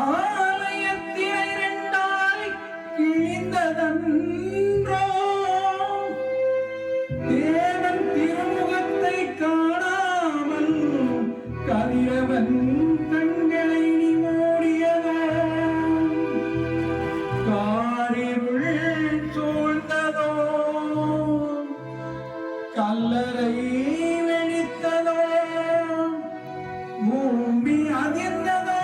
தேவாலயத்தினை இரண்டாய் கிழிந்ததன்றோ தேவன் திருமுகத்தை காணாமல் கதிரவன் கண்களை நீ மூடியதோ காரிருள் சூழ்ந்ததோ கல்லறை வெடித்ததோ பூமி அதிர்ந்ததோ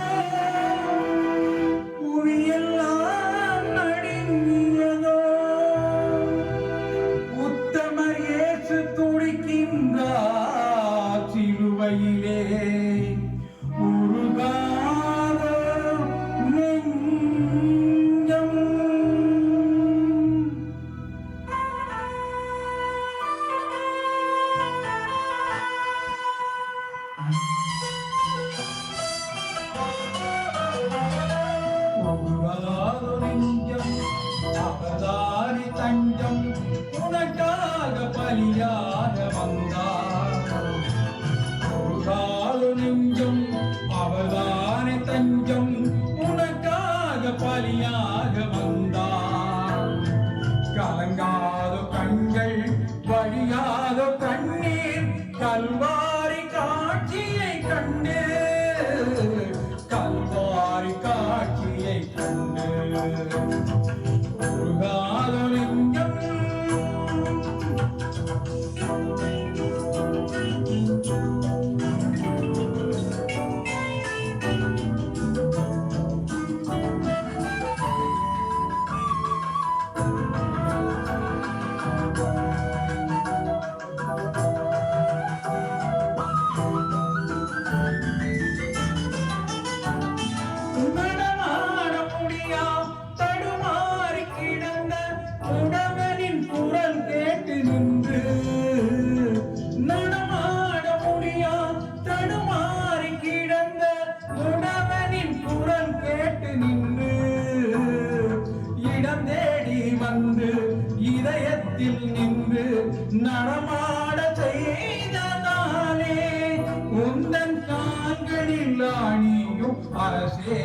புவியெல்லாம் நடுங்கியதோ உத்தமர் இயேசு துடிக்கின்றார் சிலுவையிலே உருகாத நெஞ்சம் அவதாரி தஞ்சம் உனக்காக பலியாக வந்தார் நெஞ்சம் அவதாரி தஞ்சம் உனக்காக பலியாக வந்தார் கலங்காத கண்கள் வழியாத கண்ணீர் கல்வாரி காட்சியை கண்டு கல்வாரி காட்சியை கண்டு உருகாத நெஞ்சம் இதயத்தில் நின்று நடமாட செய்ததாலே உந்தன் கால்களில் ஆணியும் அரசே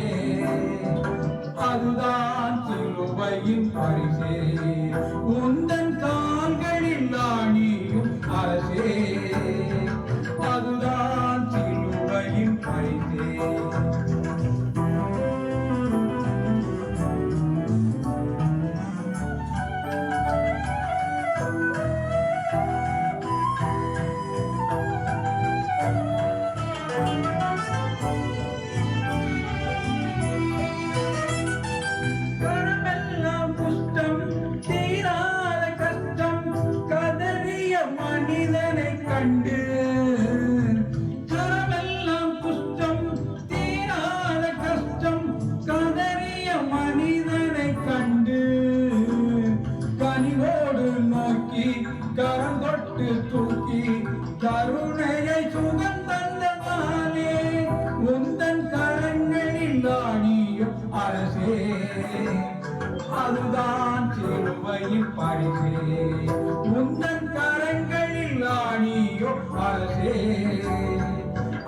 அதுதான் சிலுவையின் பரிசே உந்தன் கால்களில் ஆணியும் அரசே அதுதான் சிலுவையின் பரிசே கண்டு கரமெல்லாம் குஷ்டம் தீராத கஷ்டம் கதறிய மனிதனை கண்டு கனிவோடு நோக்கி கரம் தொட்டு தூக்கி கருணையை சுகந்தந்தானே உந்தன் கரங்களில் ஆணியும் அரசே அதுதான் சிலுவையின் பரிசே உந்தன் கரங்களில் ஆணியோ அரசே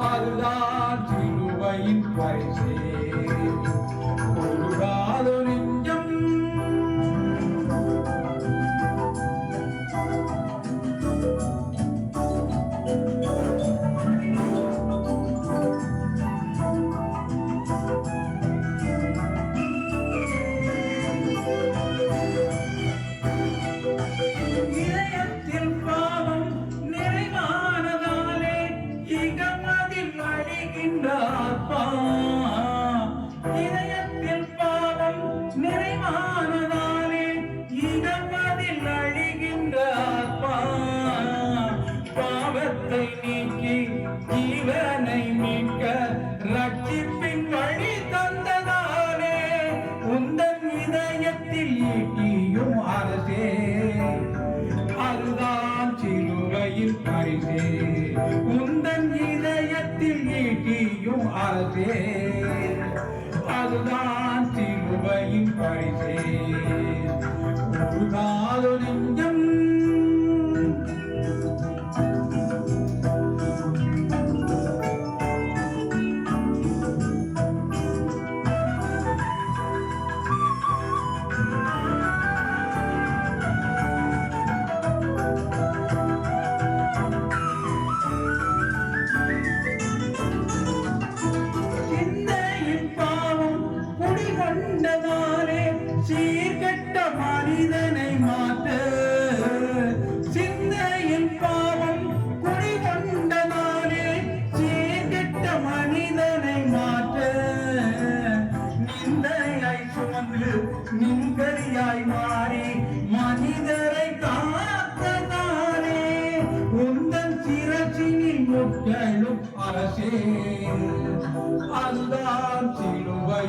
அதுதான் சிலுவையின் பரிசே உருகாத நெஞ்சம் இதயத்தில் பாவம் நிறைவானதாலே இடமதில் அழிகின்ற ஆத்மா பாவத்தை நீக்கி ஜீவனை மீட்க ரட்சிப்பின் வழி தந்ததாலே உந்தன் இதயத்தில் ஈட்டியும் அரசே அதுதான் சிலுவையில் பரிசே உந்தன் இதயத்தில் ஈட்டியும் அரசே அதுதான் சிலுவையின் பரிசே உருகாத நெஞ்சம்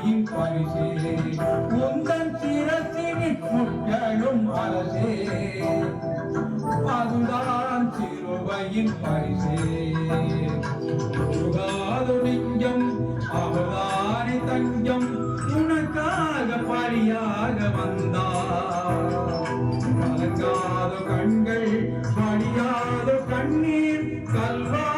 சிலுவையின் பரிசே உந்தன் சிரசினில் முட்களும் அரசே அதுதான் சிலுவையின் பரிசே உருகாது நெஞ்சம் அவதானி தஞ்சம் உனக்காக பலியாக வந்தார் கலங்காத கண்கள் வடியாத கண்ணீர் கல்வா